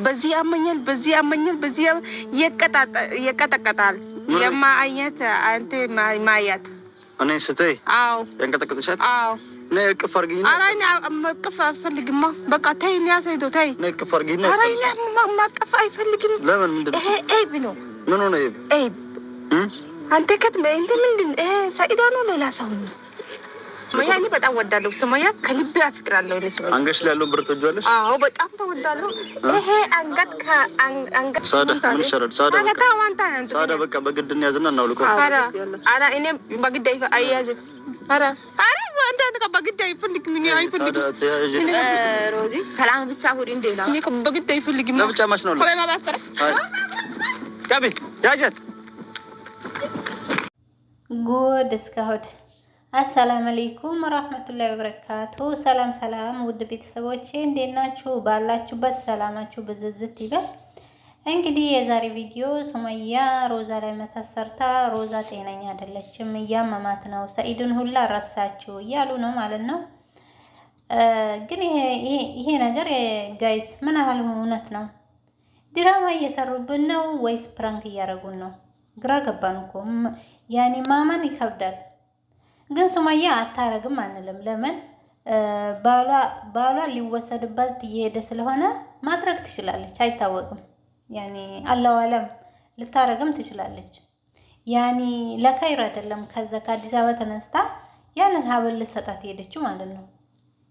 በዚህ ያመኛል በዚህ ይቀጠቀጣል። የማአየት አንተ ማያት እኔ ስትይ አዎ ያንቀጠቀጥሻል። አዎ ነይ እቅፍ አድርጊኝ። ኧረ እኔ መቅፍ አልፈልግም። በቃ ተይ ያሰይዶ ተይ። ነይ እቅፍ አድርጊኝ። ኧረ እኔ ማቀፍ አይፈልግም። ለምን? ምንድነው? ይሄ ኤብ ነው። ምን ሆነ? ኤብ አንተ ምንድን ሰኢዳ ነው ሌላ ሰው ነው? ሱመያ እኔ በጣም ወዳለሁ። ሱመያ ከልቤ አፍቅራለሁ። እኔ ሱመያ አንገሽ ላይ ያለውን ብር ትወጂዋለሽ? አዎ በጣም ተወዳለሁ። ይሄ አንገት ከአንገት ሳዳ ምን ይሻላል? ሳዳ በቃ በግድ እንያዝና እናውልቀው። ኧረ እኔ በግድ አይያዝም። ኧረ አንተ በግድ አይፈልግም። እኔ አይፈልግም። ሮዚ ሰላም ብቻ ሁሉ እንዴ ነው። እኔ በግድ አይፈልግም። ለብቻ ማሽ ነው ጋቢ ያጀት ጉድ እስካሁን። አሰላሙ አለይኩም ወራህመቱላሂ ወበረካቱ። ሰላም ውድ ቤተሰቦቼ እንዴት ናችሁ? ባላችሁበት ሰላማችሁ ብዝዝት ይበል። እንግዲህ የዛሬ ቪዲዮ ሱመያ ሮዛ ላይ መታሰርታ ሮዛ ጤነኛ አይደለችም፣ እያመማት ነው፣ ሰኢድን ሁላ ረሳችሁ እያሉ ነው ማለት ነው። ግን ይሄ ነገር ጋይስ ምን ያህል እውነት ነው? ድራማ እየሰሩብን ነው ወይስ ፕራንክ እያደረጉን ነው? ግራ ገባን እኮ ያኔ ማመን ይከብዳል። ግን ሱመያ አታረግም አንልም። ለምን? ባሏ ሊወሰድባት እየሄደ ስለሆነ ማድረግ ትችላለች፣ አይታወቅም። ያኔ አላህ አለም ልታረግም ትችላለች። ያኔ ለካይር አይደለም ከዛ ከአዲስ አበባ ተነስታ ያንን ሀብል ልሰጣት ሄደችው ማለት ነው።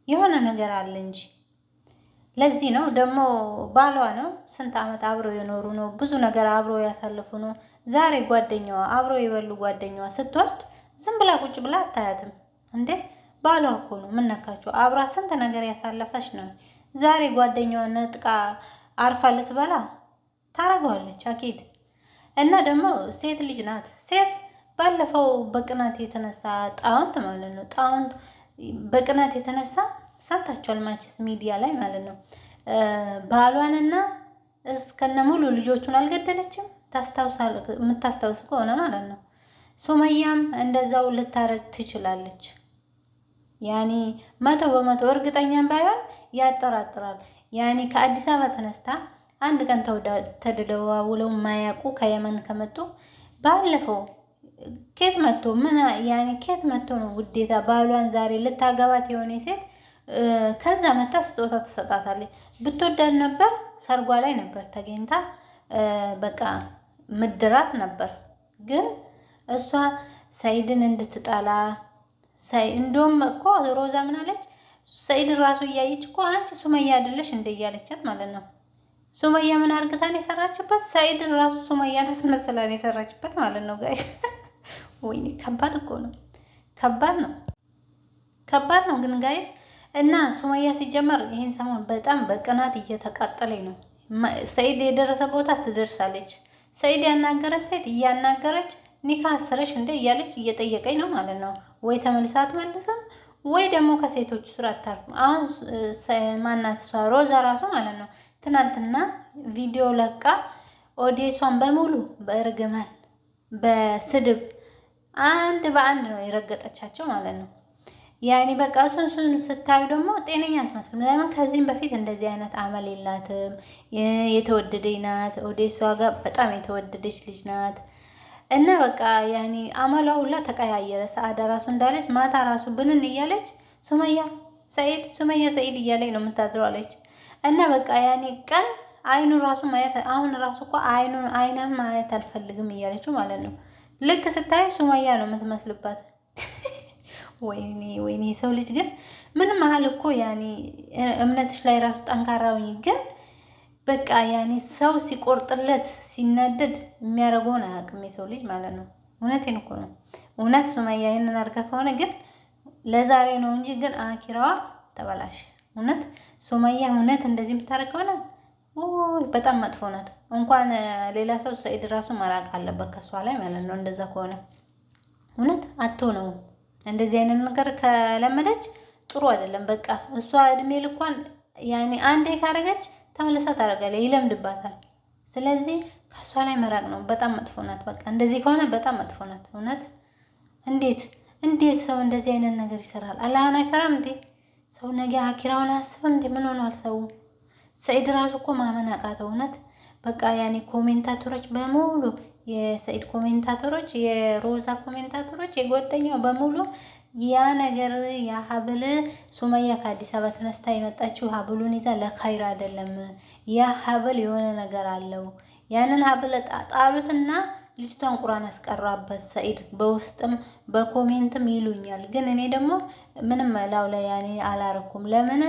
የሆነ ነገር አለ እንጂ። ለዚህ ነው ደግሞ ባሏ ነው፣ ስንት አመት አብረው የኖሩ ነው፣ ብዙ ነገር አብረው ያሳለፉ ነው። ዛሬ ጓደኛዋ አብረው የበሉ ጓደኛዋ ስትወስድ ዝም ብላ ቁጭ ብላ አታያትም እንዴ? ባሏ እኮ ነው። ምን ነካቸው? አብራ ስንት ነገር ያሳለፈች ነው። ዛሬ ጓደኛዋ ነጥቃ አርፋ ልትበላ ታረጋለች አኪድ። እና ደግሞ ሴት ልጅ ናት። ሴት ባለፈው በቅናት የተነሳ ጣውንት ማለት ነው፣ ጣውንት በቅናት የተነሳ ሰምታችኋል ማንቸስ ሚዲያ ላይ ማለት ነው። ባሏንና እስከነ ሙሉ ልጆቹን አልገደለችም። የምታስታውስ ከሆነ ማለት ነው። ሱመያም እንደዛው ልታረግ ትችላለች። ያኔ 100% እርግጠኛም ባይሆን ያጠራጥራል። ያኔ ከአዲስ አበባ ተነስታ አንድ ቀን ተደዋውለው ማያውቁ ከየመን ከመጡ ባለፈው ኬት መጥቶ ምን ያኔ ኬት መጥቶ ነው ውዴታ ባሏን ዛሬ ልታገባት የሆነ ሴት ከዛ መታ ስጦታ ትሰጣታለች። ብትወዳድ ነበር ሰርጓ ላይ ነበር ተገኝታ በቃ ምድራት ነበር። ግን እሷ ሰኢድን እንድትጠላ እንደውም እኮ ሮዛ ምን አለች? ሰኢድን ራሱ እያየች እኮ አንቺ ሱመያ አይደለሽ እንደ እያለቻት ማለት ነው። ሱመያ ምን አርግታን የሰራችበት? ሰኢድን ራሱ ሱመያን አስመስላን የሰራችበት ማለት ነው። ጋይ ወይኔ ከባድ እኮ ነው፣ ከባድ ነው ግን ጋይስ። እና ሱመያ ሲጀመር ይሄን ሰሞን በጣም በቅናት እየተቃጠለኝ ነው። ሰኢድ የደረሰ ቦታ ትደርሳለች። ሰኢድ ያናገረች ሴት እያናገረች ኒካ አሰረሽ እንደ እያለች እየጠየቀኝ ነው ማለት ነው። ወይ ተመልሳ አትመልስም ወይ ደግሞ ከሴቶች ስራ አታርፍም። አሁን ማናት እሷ ሮዛ ራሱ ማለት ነው ትናንትና ቪዲዮ ለቃ ኦዲየንሷን በሙሉ በእርግማን በስድብ አንድ በአንድ ነው የረገጠቻቸው ማለት ነው። ያኔ በቃ እሱን ስታዩ ደግሞ ጤነኛ አትመስልም። ለምን? ከዚህም በፊት እንደዚህ አይነት አመል የላትም። የተወደደች ናት። ኦዲየንሷ ጋር በጣም የተወደደች ልጅ ናት። እና በቃ ያኔ አመሏ ሁላ ተቀያየረ። ሰዓዳ ራሱ እንዳለች ማታ ራሱ ብንን እያለች ሱመያ ሰኢድ እያለች ነው የምታድረው አለች። እና በቃ ያኔ ቀን አይኑ ራሱ ማየት አሁን ራሱ እኮ አይነም ማየት አልፈልግም እያለችው ማለት ነው። ልክ ስታይ ሱመያ ነው የምትመስልባት። ወይኔ ሰው ልጅ ግን ምንም መሀል እኮ ያኔ እምነትሽ ላይ ራሱ ጠንካራውኝ ግን በቃ ያኔ ሰው ሲቆርጥለት ሲናደድ የሚያደርገውን አያውቅም የሰው ልጅ ማለት ነው። እውነቴን እኮ ነው። እውነት ሱመያ ይሄንን አድርጋ ከሆነ ግን ለዛሬ ነው እንጂ ግን አኪራዋ ተበላሽ። እውነት ሱመያ እውነት እንደዚህ የምታደርግ ከሆነ በጣም መጥፎ ናት። እንኳን ሌላ ሰው ሰኢድ ራሱ መራቅ አለበት ከሷ ላይ ማለት ነው። እንደዛ ከሆነ እውነት ነው እንደዚህ አይነት ነገር ከለመደች ጥሩ አይደለም። በቃ እሷ እድሜ ልኳን ያኔ አንዴ ካረገች ተመልሳ ታደርጋለች፣ ይለምድባታል። ስለዚህ ከሷ ላይ መራቅ ነው። በጣም መጥፎ ናት። በቃ እንደዚህ ከሆነ በጣም መጥፎ ናት። እውነት እንዴት ሰው እንደዚህ አይነት ነገር ይሰራል? አላህን አይፈራም እንዴ? ሰው ነገ አኪራውን አያስብም እንዴ? ምን ሆኗል ሰው? ሰኢድ ራሱ እኮ ማመን አቃተው። እውነት በቃ ያኔ ኮሜንታተሮች በሙሉ የሰኢድ ኮሜንታተሮች፣ የሮዛ ኮሜንታተሮች፣ የጓደኛው በሙሉ ያ ነገር ያ ሀብል ሱመያ ከአዲስ አበባ ተነስታ የመጣችው ሀብሉን ይዛ ለካይር አይደለም። ያ ሀብል የሆነ ነገር አለው። ያንን ሀብል ጣሉትና ልጅቷን ቁርአን አስቀራበት ሰኢድ። በውስጥም በኮሜንትም ይሉኛል፣ ግን እኔ ደግሞ ምንም ላው ላይ ያኔ አላረኩም። ለምን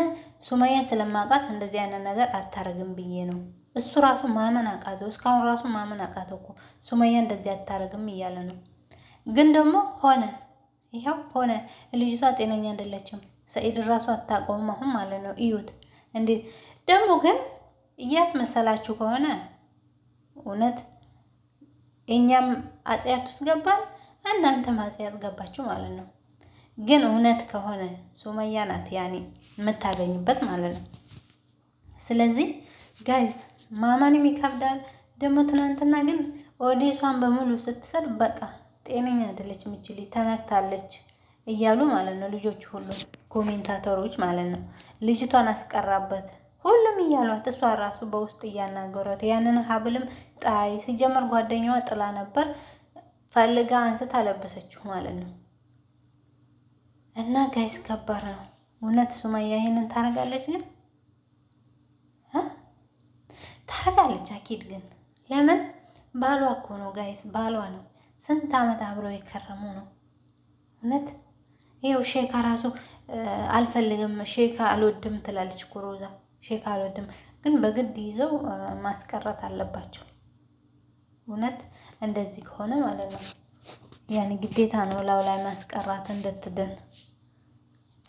ሱመያን ስለማውቃት እንደዚህ አይነት ነገር አታረግም ብዬ ነው። እሱ ራሱ ማመን አቃተው። እስካሁን ራሱ ማመን አቃተው እኮ ሱመያ እንደዚህ አታረግም እያለ ነው። ግን ደግሞ ሆነ፣ ይሄው ሆነ። ልጅቷ ጤነኛ አይደለችም። ሰኢድ ራሱ አታውቀውም አሁን ማለት ነው። እዩት እንዴት ደግሞ። ግን እያስመሰላችሁ ከሆነ እውነት እኛም አጽያት ውስጥ ገባን፣ እናንተም አጽያት ገባችሁ ማለት ነው። ግን እውነት ከሆነ ሱመያ ናት ያኔ የምታገኙበት ማለት ነው። ስለዚህ ጋይስ ማመንም ይከብዳል። ደግሞ ትናንትና ግን ኦዲየንሷን በሙሉ ስትሰድ በቃ ጤነኛ አይደለችም እችሊ ተነክታለች እያሉ ማለት ነው። ልጆቹ ሁሉ ኮሜንታተሮች ማለት ነው። ልጅቷን አስቀራበት ሁሉም እያሏት፣ እሷ ራሱ በውስጥ እያናገሯት ያንን ሀብልም ጣይ ሲጀመር ጓደኛዋ ጥላ ነበር ፈልጋ አንስታ ለበሰችው ማለት ነው። እና ጋይስ ከባድ ነው እውነት። ሱመያ ይሄንን ታረጋለች ግን ታረጋለች አኪድ። ግን ለምን ባሏ እኮ ነው ጋይስ፣ ባሏ ነው። ስንት አመት አብረው የከረሙ ነው እውነት። ይሄው ሼካ ራሱ አልፈልግም ሼካ አልወድም ትላለች እኮ ሮዛ። ሼካ አልወድም ግን በግድ ይዘው ማስቀረት አለባቸው እውነት። እንደዚህ ከሆነ ማለት ነው ያኔ ግዴታ ነው ላው ላይ ማስቀራት እንድትድን።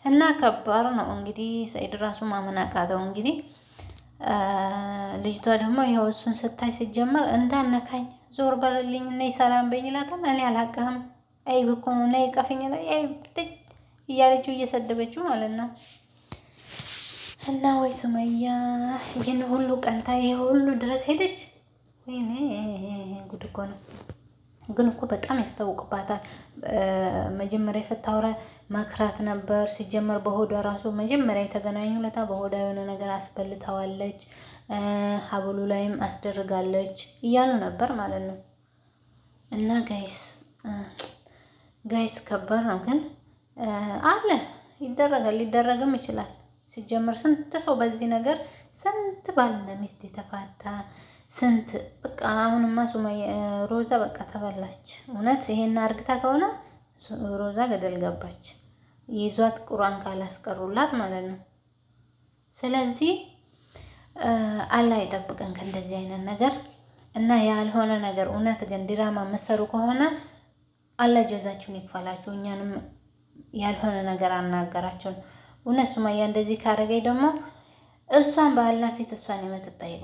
እና ከባድ ነው እንግዲህ። ሰኢድ ራሱ ማመን አቃተው እንግዲህ። ልጅቷ ደግሞ ይኸው እሱን ስታይ ሲጀመር እንዳነካኝ ዞር በልልኝ ነይ ሰላም በይኝ ይላታል። እኔ አላውቅህም አይብ እኮ ነው ነይ ቀፍኝ ላይ አይብ እያለችው እየሰደበችው ማለት ነው። እና ወይ ሱመያ ይሄን ሁሉ ቀንታ ይሄ ሁሉ ድረስ ሄደች። ወይኔ ጉድ እኮ ነው። ግን እኮ በጣም ያስታውቅባታል። መጀመሪያ ስታወራ መክራት ነበር። ሲጀመር በሆዷ ራሱ መጀመሪያ የተገናኙ ለታ በሆዷ የሆነ ነገር አስበልታዋለች፣ ሀብሉ ላይም አስደርጋለች እያሉ ነበር ማለት ነው። እና ጋይስ ከባድ ነው ግን አለ ይደረጋል፣ ሊደረግም ይችላል። ሲጀመር ስንት ሰው በዚህ ነገር ስንት ባልና ሚስት የተፋታ ስንት በቃ። አሁንማ ሱመያ ሮዛ በቃ ተበላች እውነት። ይሄን አርግታ ከሆነ ሮዛ ገደል ገባች፣ ይዟት ቁርአን ካላስቀሩላት ማለት ነው። ስለዚህ አላህ ይጠብቀን ከእንደዚህ አይነት ነገር እና ያልሆነ ነገር። እውነት ግን ድራማ መሰሩ ከሆነ አላህ ጀዛችሁን ይክፈላችሁ። እኛንም ያልሆነ ነገር አናገራችሁን። እውነት ሱመያ እንደዚህ ካረገኝ ደግሞ እሷን በአላህ ፊት እሷን የምትጠይቅ